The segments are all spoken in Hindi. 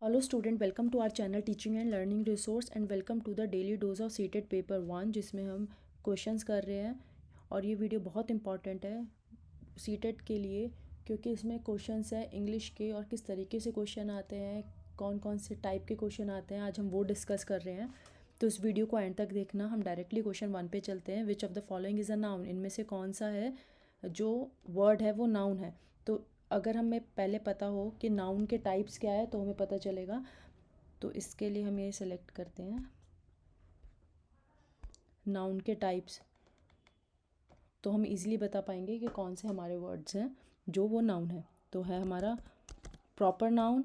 Hello student, welcome to our channel teaching and learning resource and welcome to the daily dose of CTET paper 1 जिसमें हम क्वेश्चंस कर रहे हैं। और ये वीडियो बहुत इंपॉर्टेंट है सीटेड के लिए क्योंकि इसमें क्वेश्चंस हैं इंग्लिश के और किस तरीके से क्वेश्चन आते हैं, कौन कौन से टाइप के क्वेश्चन आते हैं, आज हम वो डिस्कस कर रहे हैं। तो इस वीडियो को एंड तक देखना। हम डायरेक्टली क्वेश्चन 1 पे चलते हैं। Which of the following is a noun, इनमें से कौन सा है जो वर्ड है वो नाउन है। तो अगर हमें पहले पता हो कि नाउन के टाइप्स क्या है तो हमें पता चलेगा। तो इसके लिए हम ये सेलेक्ट करते हैं नाउन के टाइप्स, तो हम इजीली बता पाएंगे कि कौन से हमारे वर्ड्स हैं जो वो नाउन है। तो है हमारा proper noun,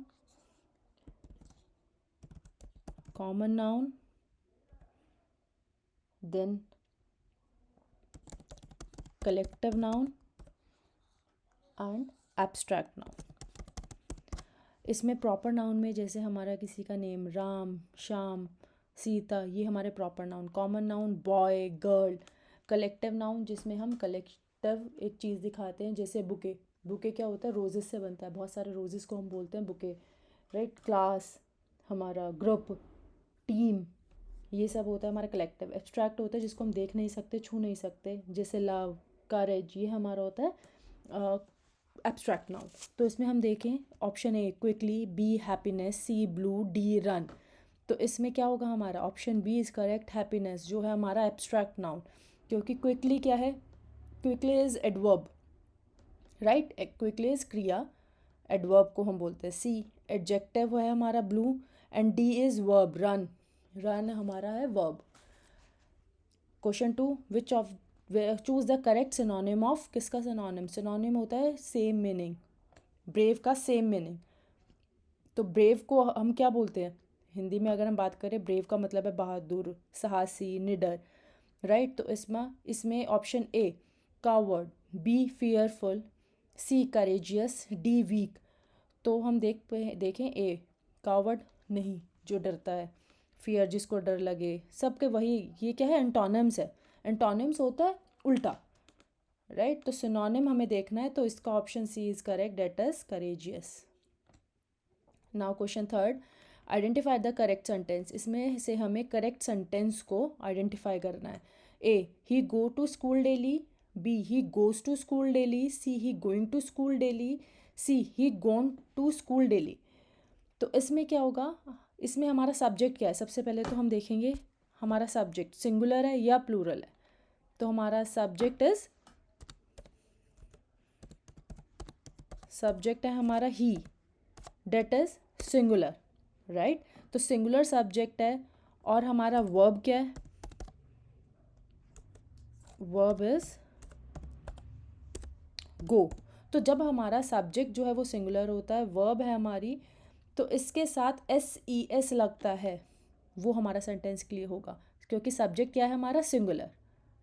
common noun, then collective noun and abstract noun. इसमें प्रॉपर नाउन में जैसे हमारा किसी का नेम राम, श्याम, सीता, ये हमारे proper noun. Common noun boy, girl. Collective noun जिसमें हम कलेक्टिव एक चीज़ दिखाते हैं, जैसे बुके। बुके क्या होता है? रोजेस से बनता है, बहुत सारे रोजेस को हम बोलते हैं बुके, राइट। क्लास, हमारा ग्रुप, टीम, ये सब होता है हमारा कलेक्टिव। एब्स्ट्रैक्ट होता है जिसको हम देख नहीं सकते, छू नहीं सकते, जैसे लव, करेज, ये हमारा होता है एब्स्ट्रैक्ट नाउन। तो इसमें हम देखें option A quickly, B happiness, C blue, D run. तो इसमें क्या होगा? हमारा option B is correct, happiness जो है हमारा एब्स्ट्रैक्ट नाउन। क्योंकि क्विकली क्या है? Quickly is adverb, right. Quickly is क्रिया, एडवर्ब को हम बोलते हैं। सी एडजेक्टिव है हमारा blue, and D is verb, run. Run हमारा है verb. Question 2, which of choose the correct synonym of, किसका सिनोनिम? सिनोनिम होता है सेम मीनिंग, ब्रेव का सेम मीनिंग। तो ब्रेव को हम क्या बोलते हैं हिंदी में? अगर हम बात करें, ब्रेव का मतलब है बहादुर, साहसी, निडर, राइट। तो इसमें option A coward, B fearful, C courageous, D weak. तो हम देखें ए कावर्ड नहीं, जो डरता है, फियर जिसको डर लगे, सबके वही, ये क्या है? एंटोनिम्स है। एंटोनिम्स होता है उल्टा, राइट। तो सिनोनिम हमें देखना है, तो इसका option C is correct, that is courageous. Now question 3, identify the correct sentence. इसमें से हमें करेक्ट सेंटेंस को आइडेंटिफाई करना है। A he go to school daily, B he goes to school daily, C he going to school daily, C he gone to school daily. तो इसमें क्या होगा? इसमें हमारा सब्जेक्ट क्या है? सबसे पहले तो हम देखेंगे हमारा सब्जेक्ट सिंगुलर है या प्लूरल है। तो हमारा सब्जेक्ट है हमारा ही, डेट इज सिंगुलर, राइट। तो सिंगुलर सब्जेक्ट है। और हमारा वर्ब क्या है? Verb is go. तो जब हमारा सब्जेक्ट जो है वो सिंगुलर होता है, वर्ब है हमारी, तो इसके साथ SES लगता है, वो हमारा सेंटेंस के लिए होगा। क्योंकि सब्जेक्ट क्या है हमारा? Singular,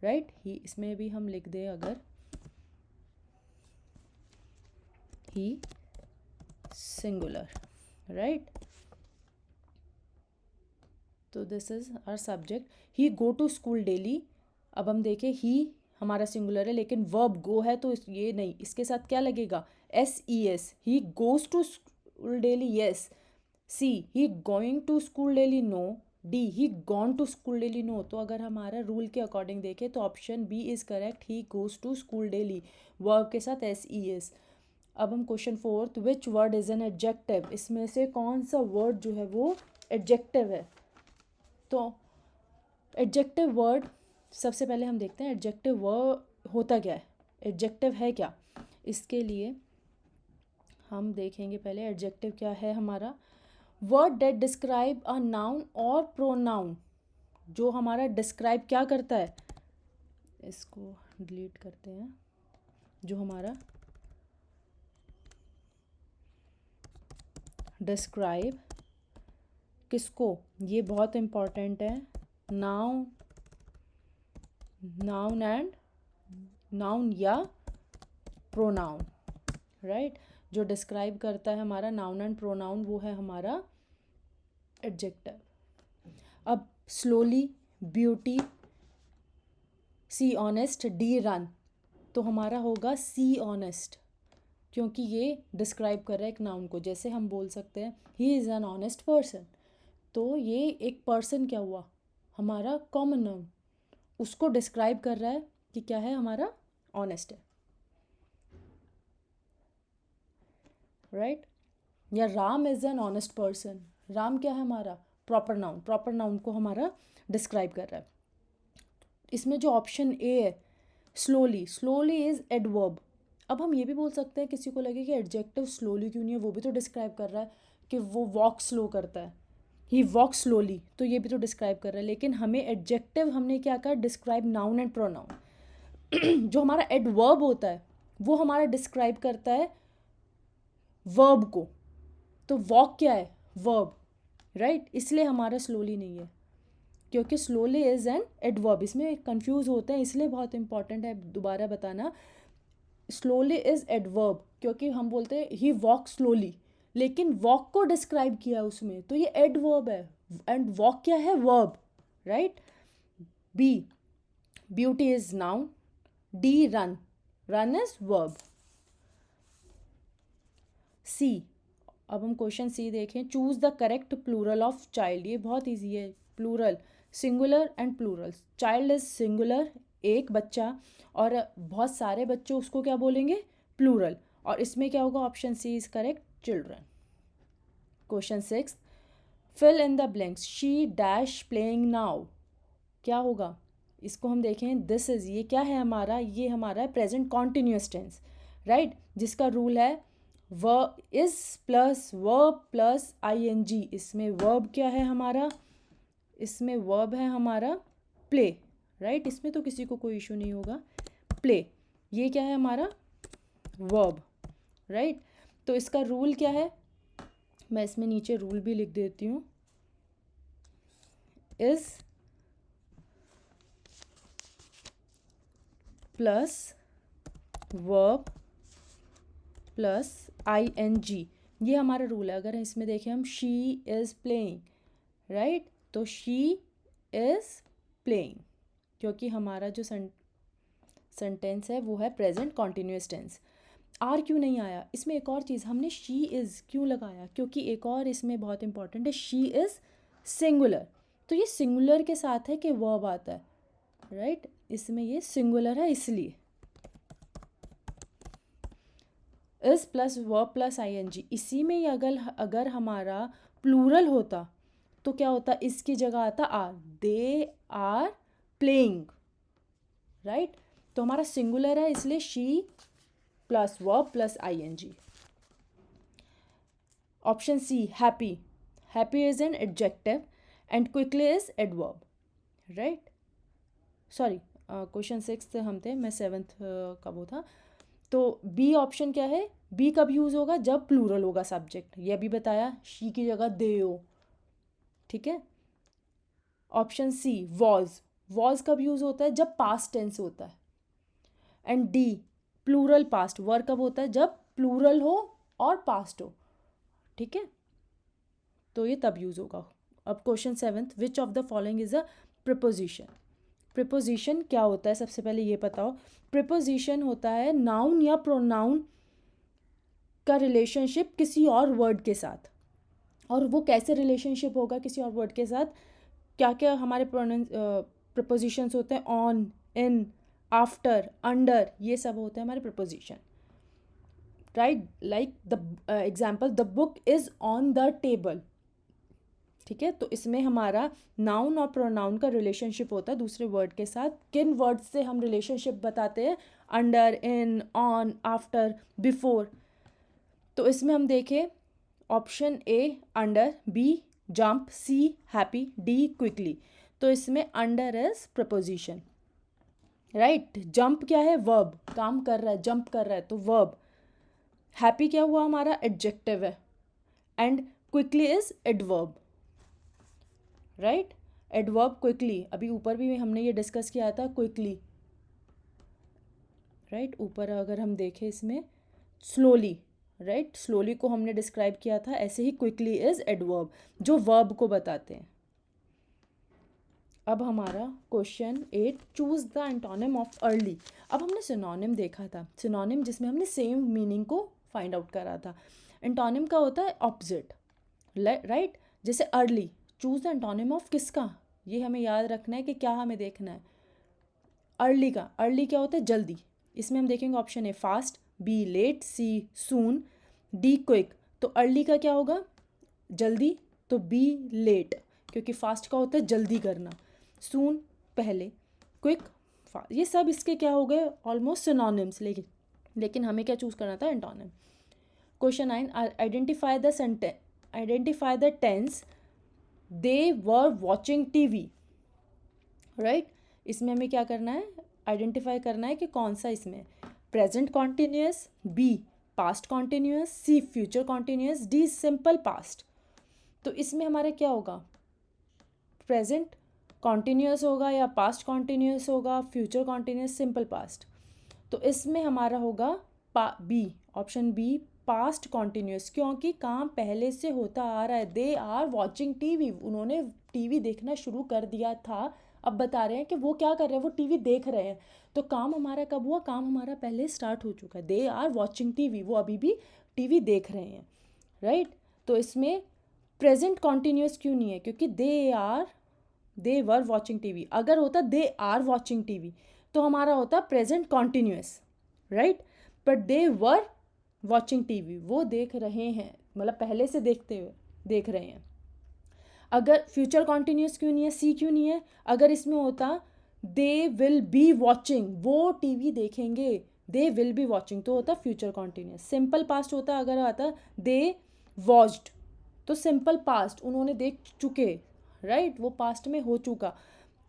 right. ही, इसमें भी हम लिख दें अगर ही सिंगुलर, राइट। तो this is our subject. He go to school daily. अब हम देखें, ही हमारा सिंगुलर है लेकिन वर्ब गो है, तो ये नहीं, इसके साथ क्या लगेगा? SES। He goes to school daily, yes. C he going to school daily, no. D he gone to school daily, no. तो अगर हमारा रूल के अकॉर्डिंग देखें तो option B is correct, he goes to school daily, verb के साथ SES। अब हम question 4, which word is an adjective. इसमें से कौन सा वर्ड जो है वो एडजेक्टिव है? तो एडजेक्टिव वर्ड, सबसे पहले हम देखते हैं एडजेक्टिव वर्ड होता क्या है, एडजेक्टिव है क्या। इसके लिए हम देखेंगे पहले एडजेक्टिव क्या है हमारा। Word that describe a noun और प्रोनाउन, जो हमारा डिस्क्राइब क्या करता है, इसको डिलीट करते हैं। जो हमारा डिस्क्राइब किसको, ये बहुत इम्पॉर्टेंट है, नाउन, नाउन या प्रोनाउन, राइट। जो डिस्क्राइब करता है हमारा नाउन एंड प्रोनाउन, वो है हमारा एडजेक्टिव। अब स्लोली, ब्यूटी, सी ऑनेस्ट, डी रन। तो हमारा होगा सी ऑनेस्ट, क्योंकि ये डिस्क्राइब कर रहा है एक नाउन को। जैसे हम बोल सकते हैं he is an honest person, तो ये एक पर्सन क्या हुआ, हमारा कॉमन नाउन, उसको डिस्क्राइब कर रहा है कि क्या है, हमारा ऑनेस्ट है, राइट। या Ram is an honest person, Ram क्या है हमारा प्रॉपर नाउन, प्रॉपर नाउन को हमारा डिस्क्राइब कर रहा है। इसमें जो ऑप्शन ए है स्लोली, स्लोली इज़ एडवर्ब। अब हम ये भी बोल सकते हैं, किसी को लगे कि एडजेक्टिव स्लोली क्यों नहीं है, वो भी तो डिस्क्राइब कर रहा है कि वो वॉक स्लो करता है, ही वॉक स्लोली, तो ये भी तो डिस्क्राइब कर रहा है। लेकिन हमें एडजेक्टिव हमने क्या कहा, डिस्क्राइब नाउन एंड प्रोनाउन। जो हमारा एडवर्ब होता है वो हमारा डिस्क्राइब करता है वर्ब को, तो वॉक क्या है, वर्ब, राइट। इसलिए हमारा स्लोली नहीं है, क्योंकि स्लोली इज़ एन एडवर्ब। इसमें कंफ्यूज होते हैं, इसलिए बहुत इंपॉर्टेंट है दोबारा बताना। स्लोली इज़ एडवर्ब, क्योंकि हम बोलते हैं ही वॉक स्लोली, लेकिन वॉक को डिस्क्राइब किया उसमें, तो ये एडवर्ब है, एंड वॉक क्या है, verb, right. B, beauty is noun. D, run, run is verb. C, अब हम क्वेश्चन सी देखें, choose the correct plural of child. ये बहुत इजी है, plural, singular and plural. Child is singular, एक बच्चा, और बहुत सारे बच्चों, उसको क्या बोलेंगे, प्लूरल। और इसमें क्या होगा, option C is correct, children. Question 6, fill in the blanks, she dash playing now, क्या होगा, इसको हम देखें, दिस इज, ये क्या है हमारा, ये हमारा प्रेजेंट कॉन्टिन्यूस टेंस, राइट, जिसका रूल है is plus verb plus ing। इसमें वर्ब क्या है हमारा, इसमें वर्ब है हमारा प्ले, राइट। इसमें तो किसी को कोई इशू नहीं होगा, प्ले, ये क्या है हमारा वर्ब, राइट। तो इसका रूल क्या है, मैं इसमें नीचे रूल भी लिख देती हूँ, is plus verb plus ing, ये हमारा रूल है। अगर इसमें देखें हम, शी इज़ प्लेइंग, राइट, तो शी इज़ प्लेइंग, क्योंकि हमारा जो सेंटेंस है वो है प्रेजेंट कॉन्टिन्यूस टेंस। आर क्यों नहीं आया, इसमें एक और चीज़, हमने शी इज़ क्यों लगाया, क्योंकि एक और इसमें बहुत इंपॉर्टेंट है, शी इज़ सिंगुलर, तो ये सिंगुलर के साथ है कि वर्ब आता है, राइट, इसमें ये सिंगुलर है इसलिए। इस प्लस वर्ब प्लस ing, इसी में ही अगर हमारा प्लूरल होता तो क्या होता, इसकी जगह आता are, they are playing, right. तो हमारा सिंगुलर है इसलिए she plus verb plus ing। Option C, happy, happy is an adjective and quickly is adverb, right. Sorry, question 6 हम थे, मैं 7th का वो था। तो बी ऑप्शन क्या है, बी कब यूज़ होगा, जब प्लूरल होगा सब्जेक्ट, ये भी बताया, शी की जगह दे हो, ठीक है। ऑप्शन सी, वॉज कब यूज़ होता है, जब पास्ट टेंस होता है। And D, plural past, verb कब होता है, जब प्लूरल हो और पास्ट हो, ठीक है, तो ये तब यूज़ होगा। अब question 7th, which of the following is a preposition. Preposition क्या होता है, सबसे पहले ये बताओ। प्रिपोजिशन होता है नाउन या प्रोनाउन का रिलेशनशिप किसी और वर्ड के साथ, और वो कैसे रिलेशनशिप होगा किसी और वर्ड के साथ, क्या क्या हमारे प्रिपोजिशंस होते हैं, ऑन, इन, आफ्टर, अंडर, ये सब होते हैं हमारे preposition, right. Like the example, the book is on the table, ठीक है। तो इसमें हमारा नाउन और प्रोनाउन का रिलेशनशिप होता है दूसरे वर्ड के साथ। किन वर्ड से हम रिलेशनशिप बताते हैं, under, in, on, after, before. तो इसमें हम देखें, option A under, B jump, C happy, D quickly. तो इसमें under is preposition, right. Jump क्या है, वर्ब, काम कर रहा है, जंप कर रहा है, तो वर्ब। हैप्पी क्या हुआ हमारा, एडजेक्टिव है, and quickly is adverb, right. Adverb quickly, अभी ऊपर भी हमने ये डिस्कस किया था, क्विकली, राइट। ऊपर अगर हम देखें इसमें स्लोली, राइट, स्लोली को हमने डिस्क्राइब किया था, ऐसे ही क्विकली इज एडवर्ब, जो वर्ब को बताते हैं। अब हमारा question 8, choose the antonym of early. अब हमने सिनोनिम देखा था, सिनोनिम जिसमें हमने सेम मीनिंग को फाइंड आउट करा था। एंटोनिम का होता है ऑपोजिट, राइट। जैसे early, choose the antonym of किसका, ये हमें याद रखना है कि क्या हमें देखना है। अर्ली का, अर्ली क्या होता है, जल्दी। इसमें हम देखेंगे option A fast, B late, C soon, D quick. तो अर्ली का क्या होगा, जल्दी, तो बी लेट, क्योंकि फास्ट का होता है जल्दी करना, सून पहले, क्विक ये सब इसके क्या हो गए, ऑलमोस्ट सिनोनिम्स। लेकिन हमें क्या चूज़ करना था, antonym. Question 9, identify the tense they were watching TV, right. इसमें हमें क्या करना है, आइडेंटिफाई करना है कि कौन सा इसमें present continuous, B past continuous, C future continuous, D simple past. तो इसमें हमारा क्या होगा, प्रेजेंट कॉन्टिन्यूस होगा या पास्ट कॉन्टिन्यूस होगा, फ्यूचर कॉन्टिन्यूस, सिंपल पास्ट। तो इसमें हमारा होगा B, option B past continuous, क्योंकि काम पहले से होता आ रहा है। दे आर वॉचिंग टीवी, उन्होंने टीवी देखना शुरू कर दिया था, अब बता रहे हैं कि वो क्या कर रहे हैं, वो टीवी देख रहे हैं। तो काम हमारा कब हुआ, काम हमारा पहले स्टार्ट हो चुका है। दे आर वॉचिंग टीवी, वो अभी भी टीवी देख रहे हैं, राइट। तो इसमें प्रेजेंट कॉन्टिन्यूस क्यों नहीं है, क्योंकि दे वर वॉचिंग टीवी। अगर होता दे आर वॉचिंग टीवी तो हमारा होता present continuous, right. But they were watching TV, वो देख रहे हैं, मतलब पहले से देखते हुए देख रहे हैं। अगर फ्यूचर कॉन्टिन्यूस क्यों नहीं है, सी क्यों नहीं है, अगर इसमें होता दे विल बी वॉचिंग, वो टीवी देखेंगे, दे विल बी वॉचिंग, तो होता फ्यूचर कॉन्टिन्यूस। सिंपल पास्ट होता अगर आता दे वॉच्ड, तो सिंपल पास्ट उन्होंने देख चुके, राइट, वो पास्ट में हो चुका।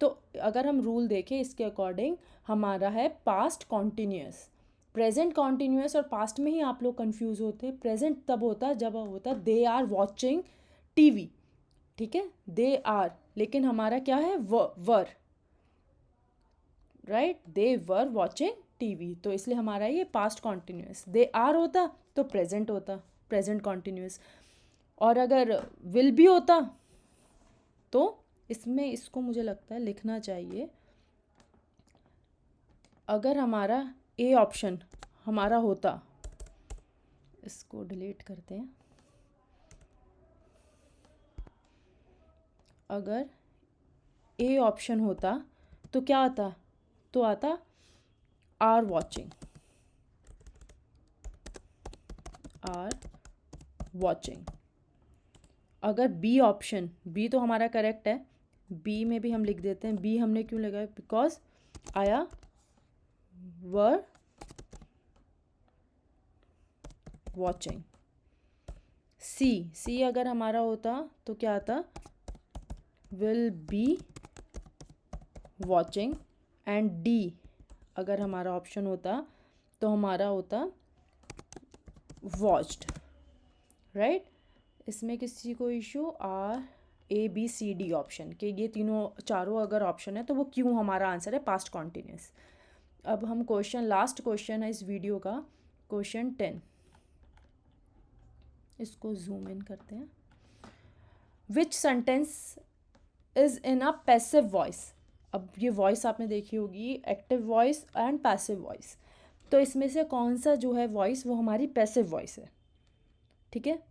तो अगर हम रूल देखें इसके अकॉर्डिंग, हमारा है पास्ट कॉन्टिन्यूस। प्रेजेंट कॉन्टिन्यूस और पास्ट में ही आप लोग कंफ्यूज होते। प्रेजेंट तब होता जब होता दे आर वॉचिंग टीवी, ठीक है, दे आर, लेकिन हमारा क्या है, were, right, they were watching TV, तो इसलिए हमारा ये पास्ट कॉन्टिन्यूस। दे आर होता तो प्रेजेंट होता, प्रेजेंट कॉन्टिन्यूस। और अगर विल भी होता तो इसमें इसको मुझे लगता है लिखना चाहिए, अगर हमारा ए ऑप्शन हमारा होता, इसको डिलीट करते हैं, अगर ए ऑप्शन होता तो क्या आता, तो आता आर वॉचिंग, आर वॉचिंग। अगर बी ऑप्शन, बी तो हमारा करेक्ट है, बी में भी हम लिख देते हैं, बी हमने क्यों लगाया, बिकॉज आया वर वॉचिंग। सी अगर हमारा होता तो क्या आता, will be watching. And D अगर हमारा ऑप्शन होता तो हमारा होता वॉच्ड, राइट। इसमें किसी को issue, are A B C D option के, ये चारों अगर ऑप्शन है तो वो क्यों हमारा आंसर है पास्ट कॉन्टिन्यूस। अब हम क्वेश्चन, लास्ट क्वेश्चन है इस वीडियो का, क्वेश्चन 10, इसको जूम इन करते हैं। विच sentence is in a passive voice. अब ये वॉइस आपने देखी होगी, active voice and passive voice, तो इसमें से कौन सा जो है वॉइस वो हमारी पैसिव वॉइस है, ठीक है।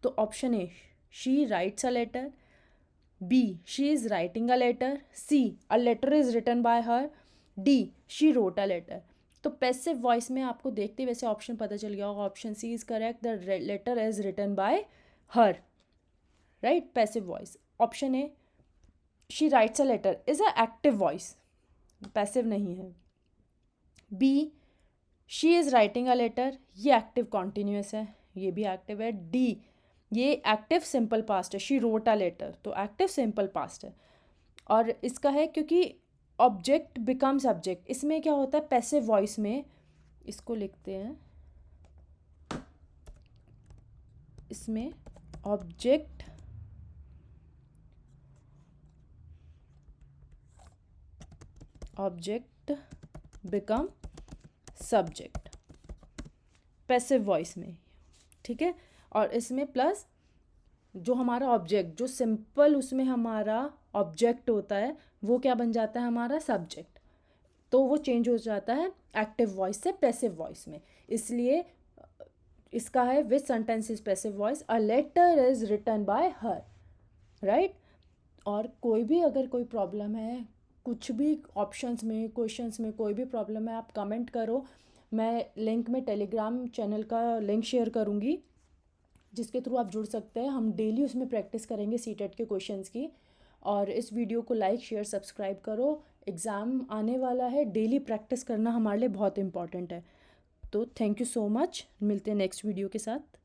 तो option A, she writes a letter, B she is writing a letter, C a letter is written by her, D she wrote a letter. तो पैसिव वॉइस में आपको देखते वैसे ऑप्शन पता चल गया होगा, option C is correct, the letter is written by her, right, passive voice. Option A she writes a letter is a active voice, passive नहीं है। B she is writing a letter, ये एक्टिव कॉन्टिन्यूस है, ये भी एक्टिव है। डी ये एक्टिव सिंपल पास्ट है, शी रोट अ लेटर, तो एक्टिव सिंपल पास्ट है। और इसका है क्योंकि ऑब्जेक्ट बिकम सब्जेक्ट, इसमें क्या होता है पैसिव वॉइस में, इसको लिखते हैं, इसमें object become subject passive voice में, ठीक है। और इसमें प्लस जो हमारा ऑब्जेक्ट, जो सिंपल उसमें हमारा ऑब्जेक्ट होता है वो क्या बन जाता है, हमारा सब्जेक्ट, तो वो चेंज हो जाता है एक्टिव वॉइस से पैसिव वॉइस में। इसलिए इसका है which sentence is passive voice, a letter is written by her, right. और कोई भी अगर कोई प्रॉब्लम है, कुछ भी ऑप्शंस में, क्वेश्चंस में कोई भी प्रॉब्लम है, आप कमेंट करो। मैं लिंक में टेलीग्राम चैनल का लिंक शेयर करूँगी जिसके थ्रू आप जुड़ सकते हैं। हम डेली उसमें प्रैक्टिस करेंगे सीटेट के क्वेश्चंस की। और इस वीडियो को लाइक शेयर सब्सक्राइब करो। एग्ज़ाम आने वाला है, डेली प्रैक्टिस करना हमारे लिए बहुत इंपॉर्टेंट है। तो थैंक यू सो मच, मिलते हैं नेक्स्ट वीडियो के साथ।